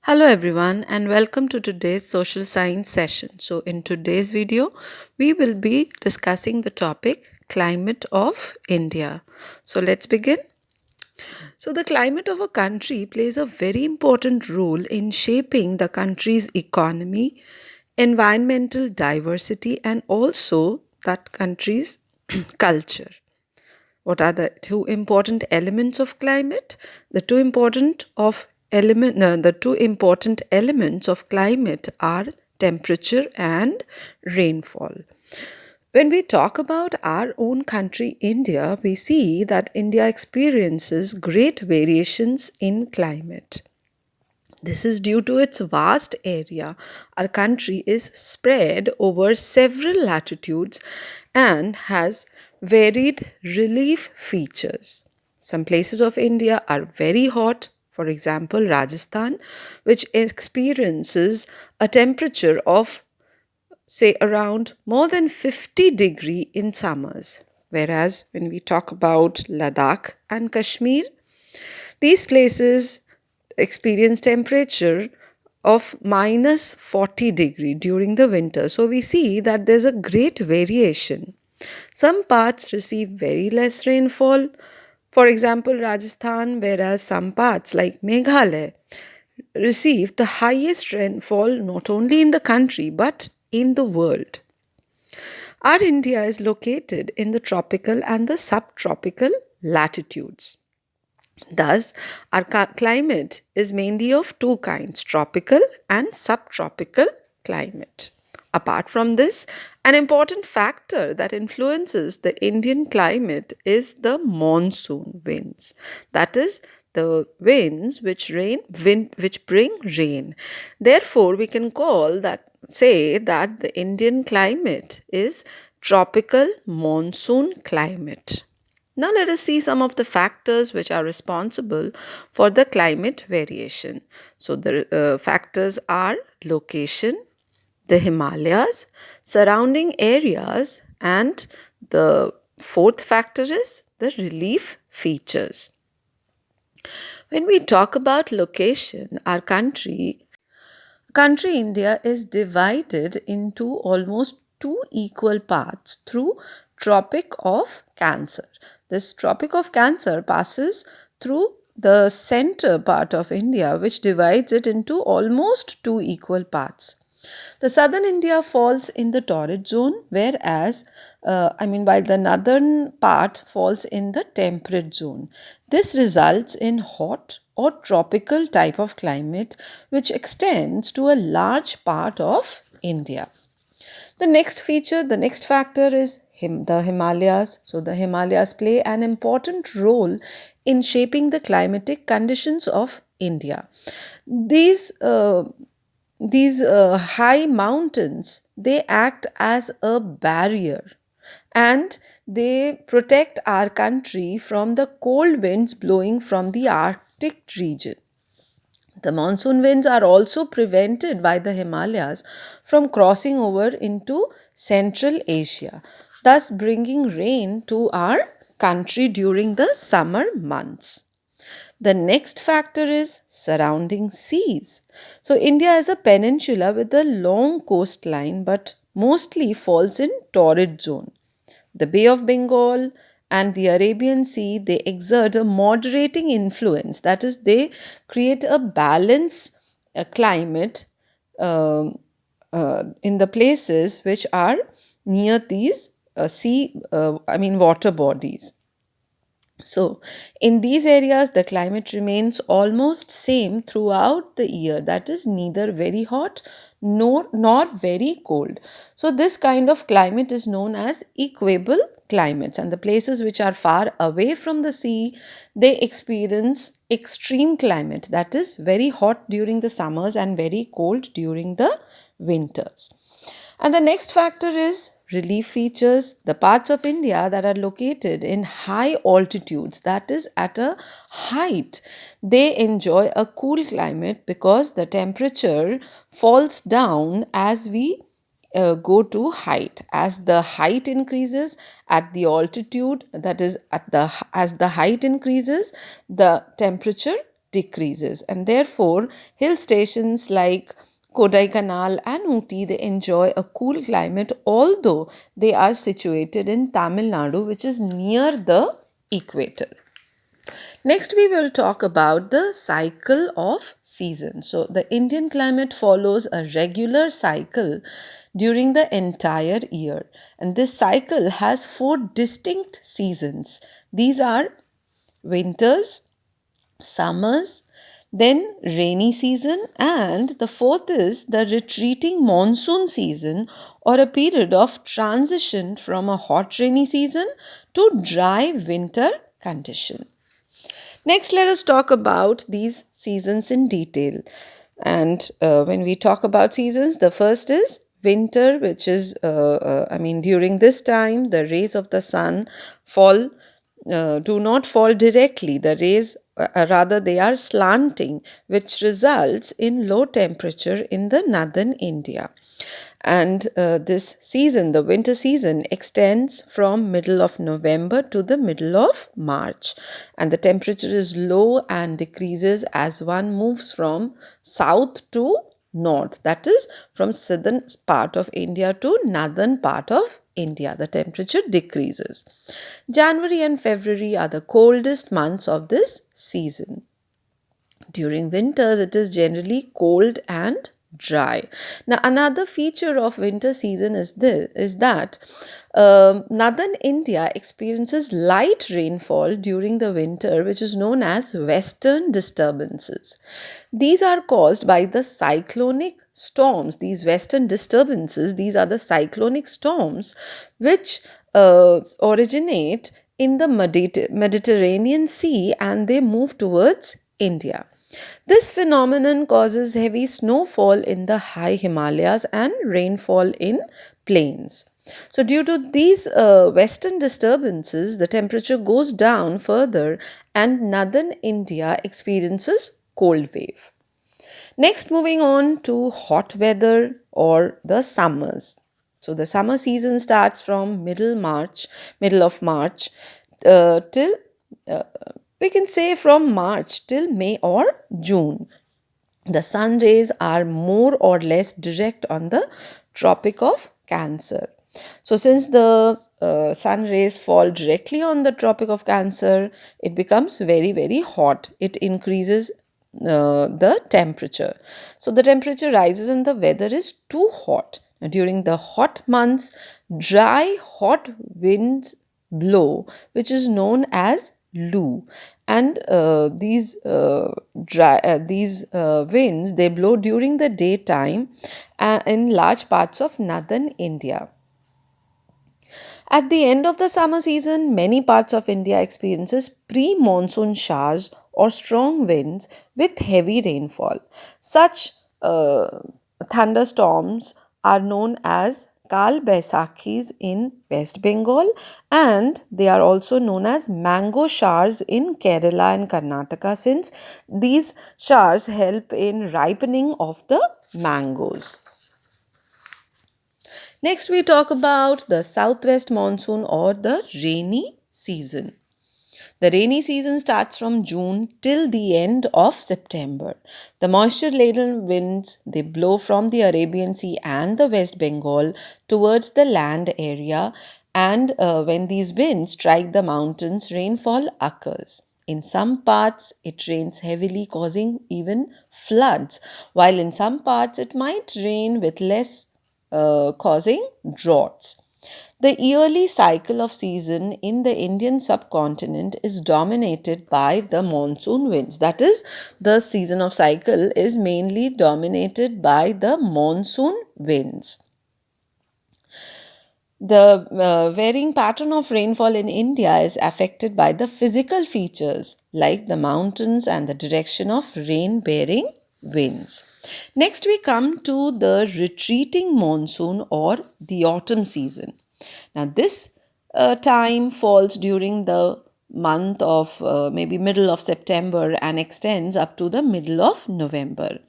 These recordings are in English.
Hello everyone and welcome to today's social science session. So in today's video we will be discussing the topic climate of India. So let's begin. So the climate of a country plays a very important role in shaping the country's economy, environmental diversity and also that country's culture. What are the two important elements of climate? The two important elements of climate are temperature and rainfall. When we talk about our own country, India, we see that India experiences great variations in climate. This is due to its vast area. Our country is spread over several latitudes and has varied relief features. Some places of India are very hot, for example, Rajasthan, which experiences a temperature of, say, around more than 50 in summers. Whereas when we talk about Ladakh and Kashmir, these places experience temperature of minus 40 during the winter. So we see that there's a great variation. Some parts receive very less rainfall, for example, Rajasthan, whereas some parts like Meghalaya receive the highest rainfall not only in the country but in the world. Our India is located in the tropical and the subtropical latitudes. Thus, our climate is mainly of two kinds, tropical and subtropical climate. Apart from this, an important factor that influences the Indian climate is the monsoon winds. That is, the winds which bring rain. Therefore, we can say that the Indian climate is tropical monsoon climate. Now, let us see some of the factors which are responsible for the climate variation. So, the factors are location, the Himalayas, surrounding areas, and the fourth factor is the relief features. When we talk about location, our country India is divided into almost two equal parts through Tropic of Cancer. This Tropic of Cancer passes through the center part of India, which divides it into almost two equal parts. The southern India falls in the torrid zone, while the northern part falls in the temperate zone. This results in hot or tropical type of climate, which extends to a large part of India. The next factor is the Himalayas. So, the Himalayas play an important role in shaping the climatic conditions of India. These uh, these high mountains, they act as a barrier and they protect our country from the cold winds blowing from the Arctic region. The monsoon winds are also prevented by the Himalayas from crossing over into Central Asia, thus bringing rain to our country during the summer months. The next factor is surrounding seas. So, India is a peninsula with a long coastline but mostly falls in torrid zone. The Bay of Bengal and the Arabian Sea, they exert a moderating influence. That is, they create a balance climate um, in the places which are near these water bodies. So, in these areas, the climate remains almost same throughout the year. That is neither very hot nor very cold. So, this kind of climate is known as equable climates. And the places which are far away from the sea, they experience extreme climate. That is very hot during the summers and very cold during the winters. And the next factor is relief features. The parts of India that are located in high altitudes, that is at a height, they enjoy a cool climate because the temperature falls down as we go to height. As the height increases at the altitude, that is at the as the height increases, the temperature decreases, and therefore hill stations like Kodaikanal and Ooty, they enjoy a cool climate, although they are situated in Tamil Nadu, which is near the equator. Next, we will talk about the cycle of seasons. So, the Indian climate follows a regular cycle during the entire year, and this cycle has four distinct seasons. These are winters, summers, then rainy season, and the fourth is the retreating monsoon season, or a period of transition from a hot rainy season to dry winter condition. Next, let us talk about these seasons in detail. And when we talk about seasons, the first is winter, which is, during this time, the rays of the sun fall, do not fall directly. The rays, rather, they are slanting, which results in low temperature in the northern India. And this season, the winter season, extends from middle of November to the middle of March, and the temperature is low and decreases as one moves from south to north, that is from southern part of India to northern part of India. The temperature decreases. January and February are the coldest months of this season. During winters, it is generally cold and dry. Now, another feature of winter season is that northern India experiences light rainfall during the winter, which is known as western disturbances. These are caused by the cyclonic storms. These western disturbances, these are the cyclonic storms which originate in the Mediterranean Sea, and they move towards India. This phenomenon causes heavy snowfall in the high Himalayas and rainfall in plains. So, due to these western disturbances, the temperature goes down further and northern India experiences cold wave. Next, moving on to hot weather or the summers. So, the summer season starts from middle of March till we can say from March till May or June. The sun rays are more or less direct on the Tropic of Cancer. So, since the sun rays fall directly on the Tropic of Cancer, it becomes very, very hot. It increases the temperature. So, the temperature rises and the weather is too hot. Now, during the hot months, dry, hot winds blow, which is known as Lu, and these winds, they blow during the daytime in large parts of northern India. At the end of the summer season, many parts of India experiences pre-monsoon showers or strong winds with heavy rainfall. Such thunderstorms are known as Kal Baisakhis in West Bengal, and they are also known as mango showers in Kerala and Karnataka, since these showers help in ripening of the mangoes. Next, we talk about the southwest monsoon or the rainy season. The rainy season starts from June till the end of September. The moisture-laden winds, they blow from the Arabian Sea and the West Bengal towards the land area, and when these winds strike the mountains, rainfall occurs. In some parts, it rains heavily, causing even floods, while in some parts, it might rain with less, causing droughts. The yearly cycle of season in the Indian subcontinent is dominated by the monsoon winds. That is, the season of cycle is mainly dominated by the monsoon winds. The varying pattern of rainfall in India is affected by the physical features like the mountains and the direction of rain bearing winds. Next, we come to the retreating monsoon or the autumn season. Now, this time falls during the month of maybe middle of September and extends up to the middle of November.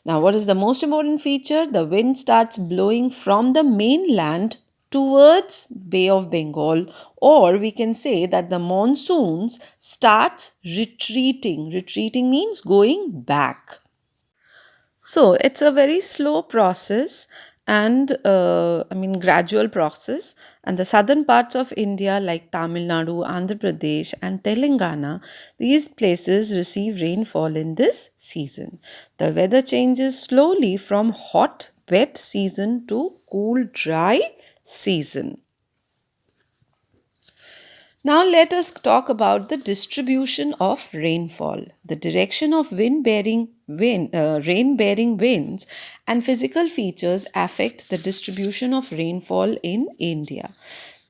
Now, what is the most important feature? The wind starts blowing from the mainland towards Bay of Bengal, or we can say that the monsoons starts retreating. Retreating means going back. So it's a very slow process and gradual process. And the southern parts of India, like Tamil Nadu, Andhra Pradesh, and Telangana, these places receive rainfall in this season. The weather changes slowly from hot, wet season to cool, dry season. Now let us talk about the distribution of rainfall. The direction of rain-bearing winds and physical features affect the distribution of rainfall in India.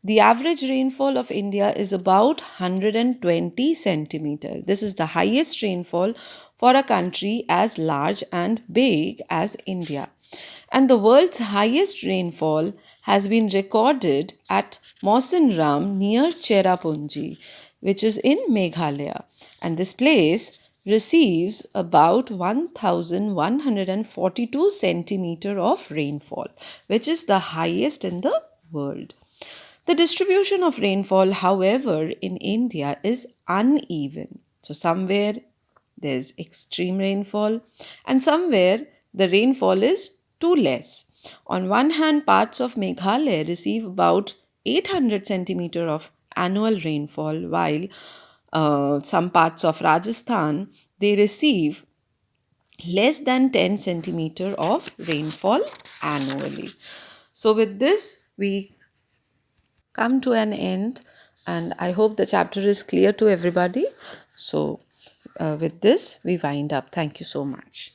The average rainfall of India is about 120 centimeter. This is the highest rainfall for a country as large and big as India. And the world's highest rainfall has been recorded at Monsoon near Cherrapunji, which is in Meghalaya. And this place receives about 1142 centimeter of rainfall, which is the highest in the world. The distribution of rainfall, however, in India is uneven. So, somewhere there's extreme rainfall, and somewhere the rainfall is too less. On one hand, parts of Meghalaya receive about 800 centimeter of annual rainfall, while some parts of Rajasthan they receive less than 10 centimeter of rainfall annually. So, with this, we come to an end, and I hope the chapter is clear to everybody. So, with this, we wind up. Thank you so much.